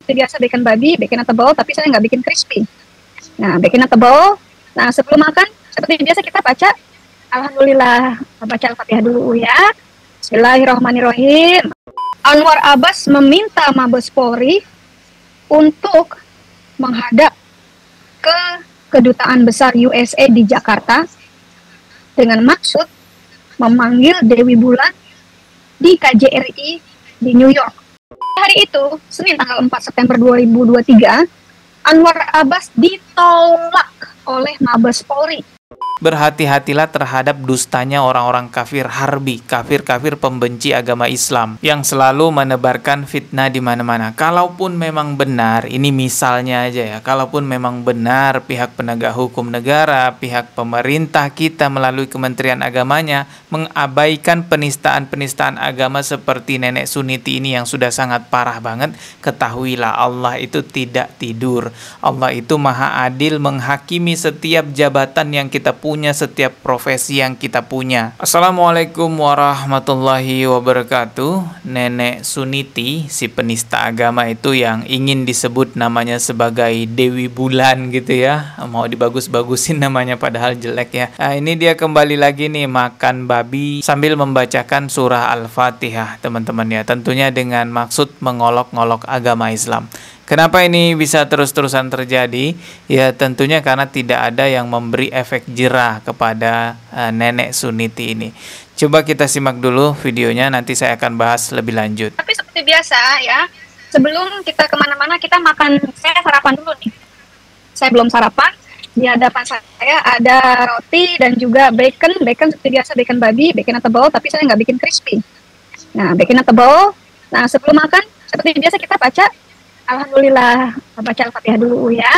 seperti biasa bikin babi, bikinnya tebal, tapi saya nggak bikin crispy. Nah, bikinnya tebal. Nah, sebelum makan, seperti biasa kita baca, Alhamdulillah, baca Al-Fatihah dulu ya. Bismillahirrahmanirrahim. Anwar Abbas meminta Mabes Polri untuk menghadap ke Kedutaan Besar USA di Jakarta dengan maksud memanggil Dewi Bulan di KJRI di New York. Hari itu, Senin tanggal 4 September 2023, Anwar Abbas ditolak oleh Mabes Polri. Berhati-hatilah terhadap dustanya orang-orang kafir harbi, kafir-kafir pembenci agama Islam yang selalu menebarkan fitnah di mana-mana. Kalaupun memang benar, ini misalnya aja ya, kalaupun memang benar pihak penegak hukum negara, pihak pemerintah kita melalui Kementerian Agamanya mengabaikan penistaan-penistaan agama seperti nenek Suniti ini yang sudah sangat parah banget, ketahuilah Allah itu tidak tidur. Allah itu maha adil menghakimi setiap jabatan yang kita punya, setiap profesi yang kita punya. Assalamualaikum warahmatullahi wabarakatuh. Nenek Suniti, si penista agama itu yang ingin disebut namanya sebagai Dewi Bulan gitu ya, mau dibagus-bagusin namanya padahal jelek ya. Nah, ini dia kembali lagi nih makan babi sambil membacakan surah Al-Fatihah teman-teman ya, tentunya dengan maksud mengolok-ngolok agama Islam. Kenapa ini bisa terus-terusan terjadi? Ya tentunya karena tidak ada yang memberi efek jerah kepada nenek Suniti ini. Coba kita simak dulu videonya, nanti saya akan bahas lebih lanjut. Tapi seperti biasa ya, sebelum kita kemana-mana kita makan, saya sarapan dulu nih. Saya belum sarapan, di hadapan saya ada roti dan juga bacon. Bacon seperti biasa bacon babi, baconnya tebal, tapi saya nggak bikin crispy. Nah, baconnya tebal. Nah, sebelum makan, seperti biasa kita baca, Alhamdulillah, baca Al-Fatihah dulu ya.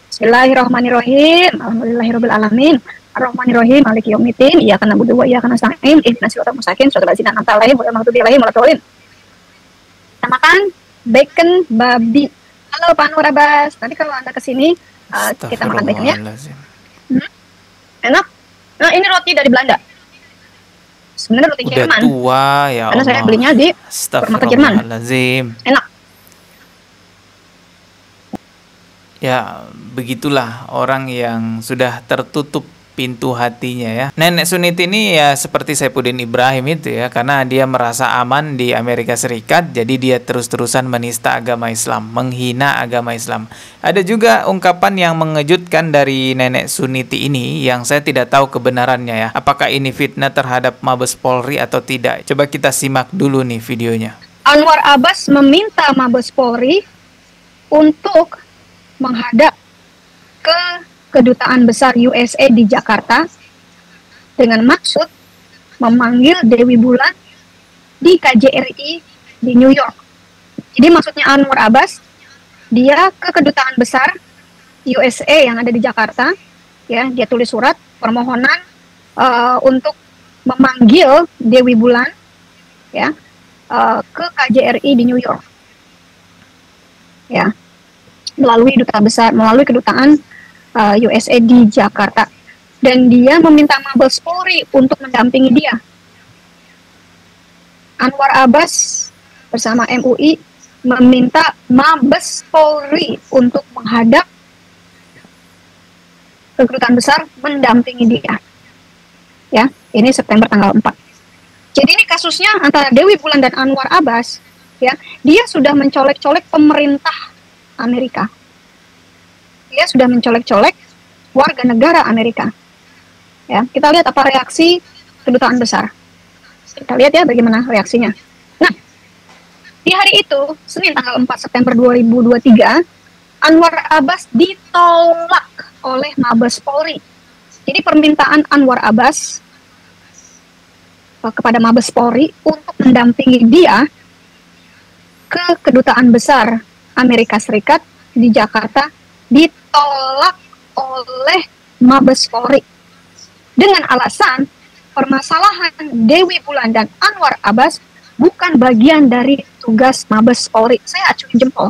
Bismillahirrahmanirrahim. Alhamdulillahirabbil alamin. Ar-Rahmanirrahim. Maliki yaumiddin. Iyyaka na'budu wa iyyaka nasta'in. Ihdinas siratal mustaqim. Shiratal ladzina an'amta 'alaihim ghairil maghdubi 'alaihim waladdallin. Kita makan bacon babi. Halo Pak Anwar Abbas. Nanti kalau Anda kesini kita makan bacon ya. Enak. Nah, ini roti dari Belanda. Sebenarnya roti Jerman. Udah tua ya Allah. Karena saya belinya di supermarket Jerman. Enak. Ya, begitulah orang yang sudah tertutup pintu hatinya ya. Nenek Suniti ini ya seperti Saifuddin Ibrahim itu ya, karena dia merasa aman di Amerika Serikat, jadi dia terus-terusan menista agama Islam, menghina agama Islam. Ada juga ungkapan yang mengejutkan dari Nenek Suniti ini yang saya tidak tahu kebenarannya ya. Apakah ini fitnah terhadap Mabes Polri atau tidak? Coba kita simak dulu nih videonya. Anwar Abbas meminta Mabes Polri untuk menghadap ke Kedutaan Besar USA di Jakarta dengan maksud memanggil Dewi Bulan di KJRI di New York. Jadi maksudnya Anwar Abbas, dia ke Kedutaan Besar USA yang ada di Jakarta, ya, dia tulis surat permohonan untuk memanggil Dewi Bulan, ya, ke KJRI di New York, ya, melalui kedutaan USA di Jakarta, dan dia meminta Mabes Polri untuk mendampingi dia. Anwar Abbas bersama MUI meminta Mabes Polri untuk menghadap ke kedutaan besar mendampingi dia. Ya, ini September tanggal 4. Jadi ini kasusnya antara Dewi Bulan dan Anwar Abbas, ya. Dia sudah mencolek-colek pemerintah Amerika. Dia sudah mencolek-colek warga negara Amerika. Ya, kita lihat apa reaksi kedutaan besar. Kita lihat ya bagaimana reaksinya. Nah, di hari itu, Senin tanggal 4 September 2023, Anwar Abbas ditolak oleh Mabes Polri. Jadi permintaan Anwar Abbas kepada Mabes Polri untuk mendampingi dia ke kedutaan besar Amerika Serikat di Jakarta ditolak oleh Mabes Polri dengan alasan permasalahan Dewi Bulan dan Anwar Abbas bukan bagian dari tugas Mabes Polri. Saya acungin jempol.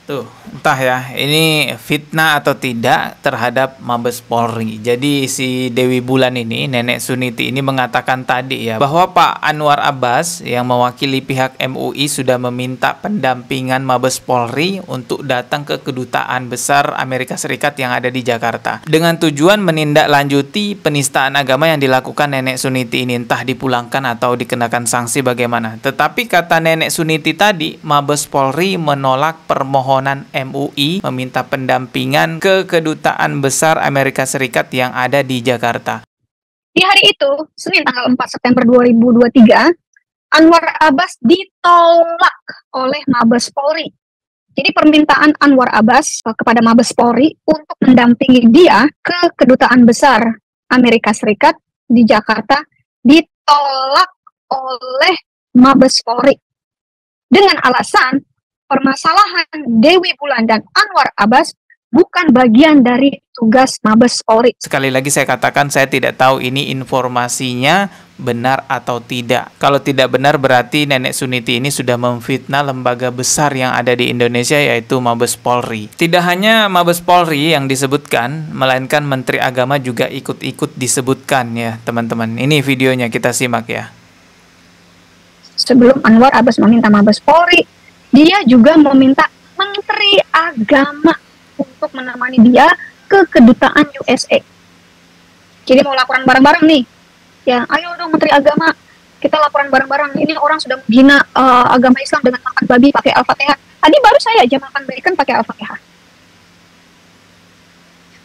Tuh, entah ya, ini fitnah atau tidak terhadap Mabes Polri. Jadi si Dewi Bulan ini, Nenek Suniti ini mengatakan tadi ya, bahwa Pak Anwar Abbas yang mewakili pihak MUI sudah meminta pendampingan Mabes Polri untuk datang ke Kedutaan Besar Amerika Serikat yang ada di Jakarta. Dengan tujuan menindaklanjuti penistaan agama yang dilakukan Nenek Suniti ini, entah dipulangkan atau dikenakan sanksi bagaimana. Tetapi kata Nenek Suniti tadi, Mabes Polri menolak permohonan MUI meminta pendampingan ke Kedutaan Besar Amerika Serikat yang ada di Jakarta. Di hari itu, Senin tanggal 4 September 2023, Anwar Abbas ditolak oleh Mabes Polri. Jadi permintaan Anwar Abbas kepada Mabes Polri untuk mendampingi dia ke Kedutaan Besar Amerika Serikat di Jakarta ditolak oleh Mabes Polri dengan alasan permasalahan Dewi Bulan dan Anwar Abbas bukan bagian dari tugas Mabes Polri. Sekali lagi saya katakan, saya tidak tahu ini informasinya benar atau tidak. Kalau tidak benar berarti Nenek Suniti ini sudah memfitnah lembaga besar yang ada di Indonesia, yaitu Mabes Polri. Tidak hanya Mabes Polri yang disebutkan, melainkan Menteri Agama juga ikut-ikut disebutkan ya teman-teman. Ini videonya, kita simak ya. Sebelum Anwar Abbas meminta Mabes Polri, dia juga meminta Menteri Agama untuk menemani dia ke Kedutaan USA. Jadi mau laporan bareng-bareng nih. Ya, ayo dong Menteri Agama, kita laporan bareng-bareng. Ini orang sudah menghina agama Islam dengan makan babi pakai Al-Fatihah. Tadi baru saya aja makan bacon pakai Al-Fatihah.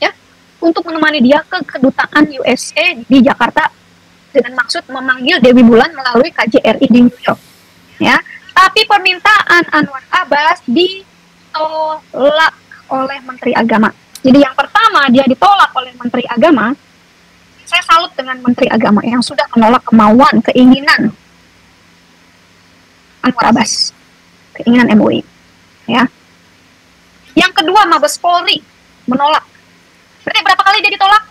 Ya, untuk menemani dia ke Kedutaan USA di Jakarta dengan maksud memanggil Dewi Bulan melalui KJRI di New York. Ya. Tapi permintaan Anwar Abbas ditolak oleh Menteri Agama. Jadi yang pertama dia ditolak oleh Menteri Agama. Saya salut dengan Menteri Agama yang sudah menolak kemauan, keinginan Anwar Abbas, keinginan MUI. Ya. Yang kedua Mabes Polri menolak. Berarti berapa kali dia ditolak?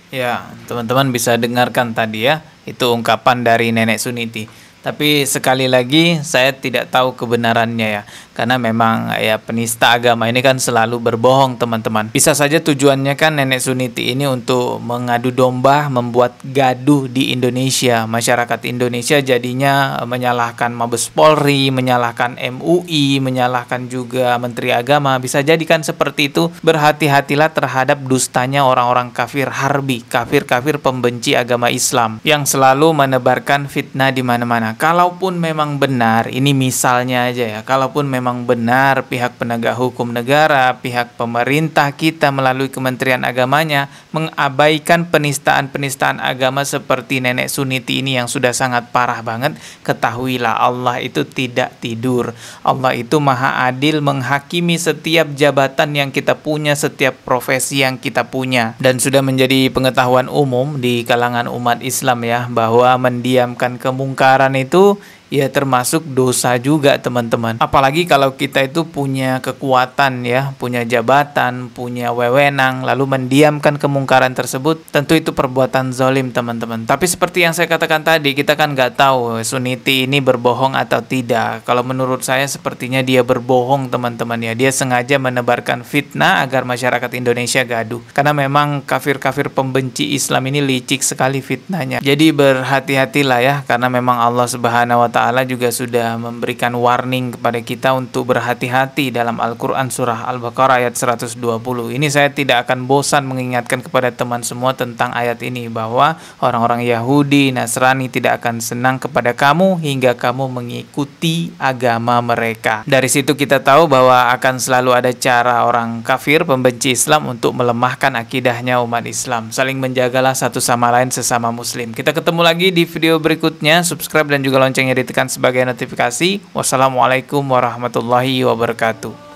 Ya, teman-teman bisa dengarkan tadi ya, itu ungkapan dari Nenek Suniti. Tapi sekali lagi saya tidak tahu kebenarannya ya, karena memang ya penista agama ini kan selalu berbohong teman-teman. Bisa saja tujuannya kan Nenek Suniti ini untuk mengadu domba, membuat gaduh di Indonesia. Masyarakat Indonesia jadinya menyalahkan Mabes Polri, menyalahkan MUI, menyalahkan juga Menteri Agama. Bisa jadikan seperti itu. Berhati-hatilah terhadap dustanya orang-orang kafir harbi, kafir-kafir pembenci agama Islam yang selalu menebarkan fitnah di mana-mana. Kalaupun memang benar, ini misalnya aja ya, kalaupun memang benar pihak penegak hukum negara, pihak pemerintah kita melalui Kementerian Agamanya mengabaikan penistaan-penistaan agama seperti Nenek Suniti ini yang sudah sangat parah banget, ketahuilah Allah itu tidak tidur. Allah itu maha adil menghakimi setiap jabatan yang kita punya, setiap profesi yang kita punya. Dan sudah menjadi pengetahuan umum di kalangan umat Islam ya, bahwa mendiamkan kemungkaran itu ya termasuk dosa juga teman-teman. Apalagi kalau kita itu punya kekuatan ya, punya jabatan, punya wewenang, lalu mendiamkan kemungkaran tersebut, tentu itu perbuatan zalim teman-teman. Tapi seperti yang saya katakan tadi, kita kan nggak tahu Suniti ini berbohong atau tidak. Kalau menurut saya sepertinya dia berbohong teman-teman ya. Dia sengaja menebarkan fitnah agar masyarakat Indonesia gaduh. Karena memang kafir-kafir pembenci Islam ini licik sekali fitnahnya. Jadi berhati-hatilah ya, karena memang Allah Subhanahu wa Ta'ala juga sudah memberikan warning kepada kita untuk berhati-hati dalam Al-Quran surah Al-Baqarah ayat 120. Ini saya tidak akan bosan mengingatkan kepada teman semua tentang ayat ini, bahwa orang-orang Yahudi, Nasrani tidak akan senang kepada kamu hingga kamu mengikuti agama mereka. Dari situ kita tahu bahwa akan selalu ada cara orang kafir pembenci Islam untuk melemahkan akidahnya umat Islam. Saling menjagalah satu sama lain sesama muslim. Kita ketemu lagi di video berikutnya. Subscribe dan juga loncengnya ditekan sebagai notifikasi. Wassalamualaikum warahmatullahi wabarakatuh.